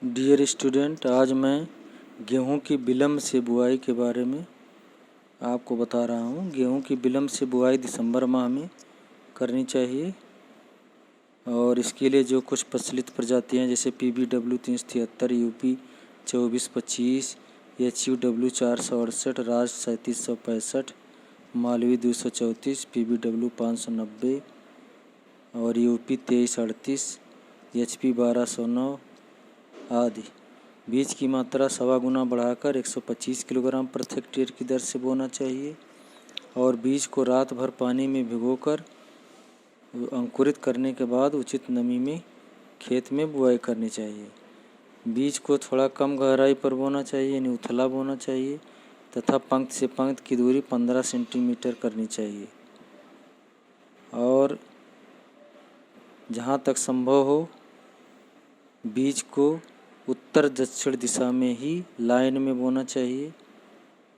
Dear student, आज मैं गेहूं की विलम्ब से बुआई के बारे में आपको बता रहा हूं। गेहूं की विलम्ब से बुआई दिसंबर माह में करनी चाहिए और इसके लिए जो कुछ प्रचलित प्रजातियां जैसे PBW 373, UP 2425, HUW 468, राज 3765, मालवी 234, PBW 590 और UP 2338, HP 1209 आदि। बीज की मात्रा 1.25 गुना बढ़ाकर 125 किलोग्राम प्रति हेक्टेयर की दर से बोना चाहिए और बीज को रात भर पानी में भिगोकर अंकुरित करने के बाद उचित नमी में खेत में बुआई करनी चाहिए। बीज को थोड़ा कम गहराई पर बोना चाहिए, यानी उथला बोना चाहिए तथा पंक्ति से पंक्ति की दूरी 15 सेंटीमीटर करनी चाहिए और जहाँ तक संभव हो बीज को उत्तर दक्षिण दिशा में ही लाइन में बोना चाहिए।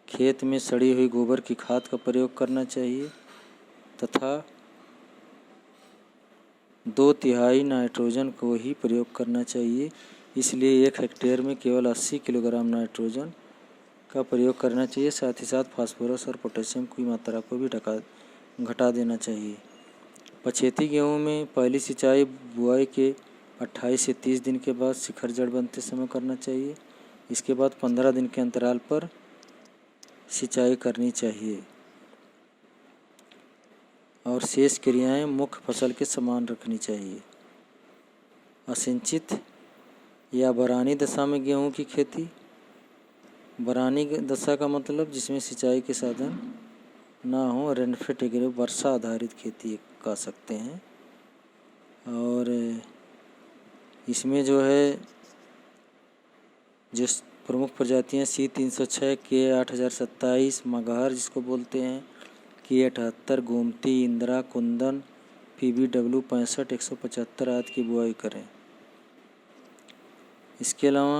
खेत में सड़ी हुई गोबर की खाद का प्रयोग करना चाहिए तथा 2/3 नाइट्रोजन को ही प्रयोग करना चाहिए। इसलिए 1 हेक्टेयर में केवल 80 किलोग्राम नाइट्रोजन का प्रयोग करना चाहिए। साथ ही साथ फास्फोरस और पोटेशियम की मात्रा को भी घटा देना चाहिए। पछेती गेहूं में पहली सिंचाई बुआई के 28 से 30 दिन के बाद शिखर जड़ बनते समय करना चाहिए। इसके बाद 15 दिन के अंतराल पर सिंचाई करनी चाहिए और शेष क्रियाएं मुख्य फसल के समान रखनी चाहिए। असिंचित या बरानी दशा में गेहूं की खेती। बरानी दशा का मतलब जिसमें सिंचाई के साधन ना हो, रेनफेड एग्रो वर्षा आधारित खेती कर सकते हैं और इसमें जो है जो प्रमुख प्रजातियां C306, K8027, मगहर जिसको बोलते हैं, K78, गोमती, इंदिरा, कुंदन, PBW 65, 175 आदि की बुआई करें। इसके अलावा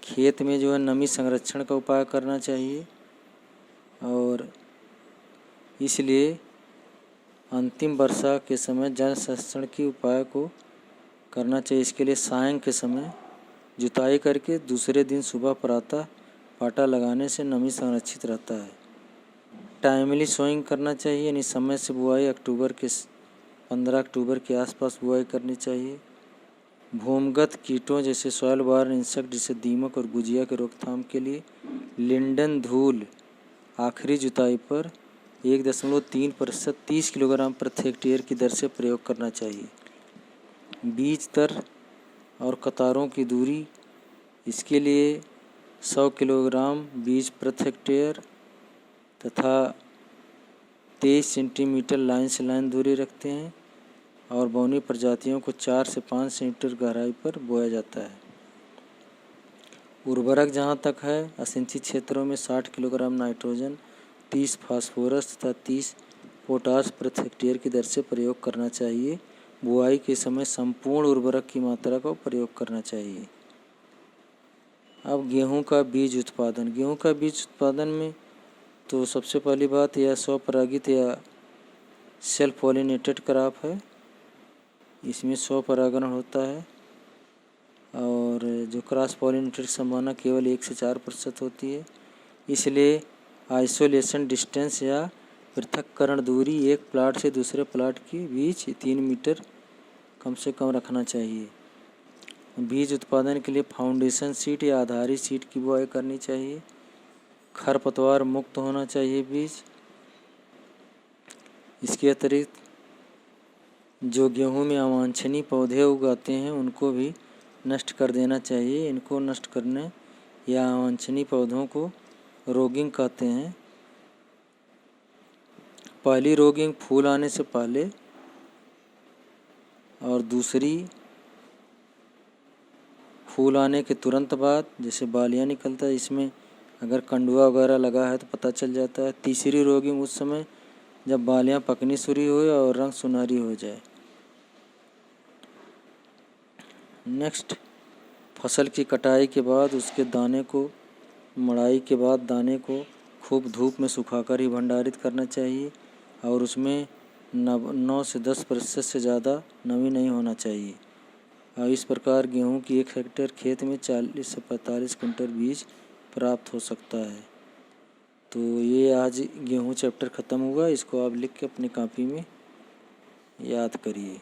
खेत में जो है नमी संरक्षण का उपाय करना चाहिए और इसलिए अंतिम वर्षा के समय जल संरक्षण के उपाय को करना चाहिए। इसके लिए सायं के समय जुताई करके दूसरे दिन सुबह प्रातः पाटा लगाने से नमी संरक्षित रहता है। टाइमली सोइंग करना चाहिए, यानी समय से बुआई 15 अक्टूबर के आसपास बुआई करनी चाहिए। भूमिगत कीटों जैसे सॉइल बॉर्न इंसेक्ट जैसे दीमक और गुजिया के रोकथाम के लिए लिंडन धूल आखिरी जुताई पर 1.3% 30 किलोग्राम प्रति हेक्टेयर की दर से प्रयोग करना चाहिए। बीज दर और कतारों की दूरी, इसके लिए 100 किलोग्राम बीज प्रति हेक्टेयर तथा 23 सेंटीमीटर लाइन से लाइन दूरी रखते हैं और बौनी प्रजातियों को 4 से 5 सेंटीमीटर गहराई पर बोया जाता है। उर्वरक जहाँ तक है, असिंचित क्षेत्रों में 60 किलोग्राम नाइट्रोजन, 30 फास्फोरस तथा 30 पोटाश प्रति हेक्टेयर की दर से प्रयोग करना चाहिए। बुआई के समय संपूर्ण उर्वरक की मात्रा का प्रयोग करना चाहिए। अब गेहूं का बीज उत्पादन। गेहूं का बीज उत्पादन में तो सबसे पहली बात यह स्वपरागित या सेल्फ पॉलिनेटेड क्रॉप है। इसमें स्वपरागण होता है और जो क्रॉस पॉलिनेटेड संभावना केवल 1 से 4% होती है। इसलिए आइसोलेशन डिस्टेंस या पृथक्करण दूरी एक प्लाट से दूसरे प्लाट के बीच 3 मीटर कम से कम रखना चाहिए। बीज उत्पादन के लिए फाउंडेशन सीड या आधारी सीड की बुआई करनी चाहिए। खरपतवार मुक्त होना चाहिए बीज। इसके अतिरिक्त जो गेहूं में अवांछनीय पौधे उगाते हैं उनको भी नष्ट कर देना चाहिए। इनको नष्ट करने या अवांछनीय पौधों को रोगिंग कहते हैं। पहली रोगिंग फूल आने से पहले और दूसरी फूल आने के तुरंत बाद, जैसे बालियाँ निकलता है, इसमें अगर कंडुआ वगैरह लगा है तो पता चल जाता है। तीसरी रोगिंग उस समय जब बालियाँ पकनी शुरू हो और रंग सुनहरी हो जाए। नेक्स्ट, फसल की कटाई के बाद उसके दाने को मड़ाई के बाद दाने को खूब धूप में सुखाकर ही भंडारित करना चाहिए और उसमें 9 से 10% से ज़्यादा नमी नहीं होना चाहिए और इस प्रकार गेहूं की 1 हेक्टेयर खेत में 40 से 45 कुंटल बीज प्राप्त हो सकता है। तो ये आज गेहूं चैप्टर ख़त्म हुआ। इसको आप लिख के अपनी कॉपी में याद करिए।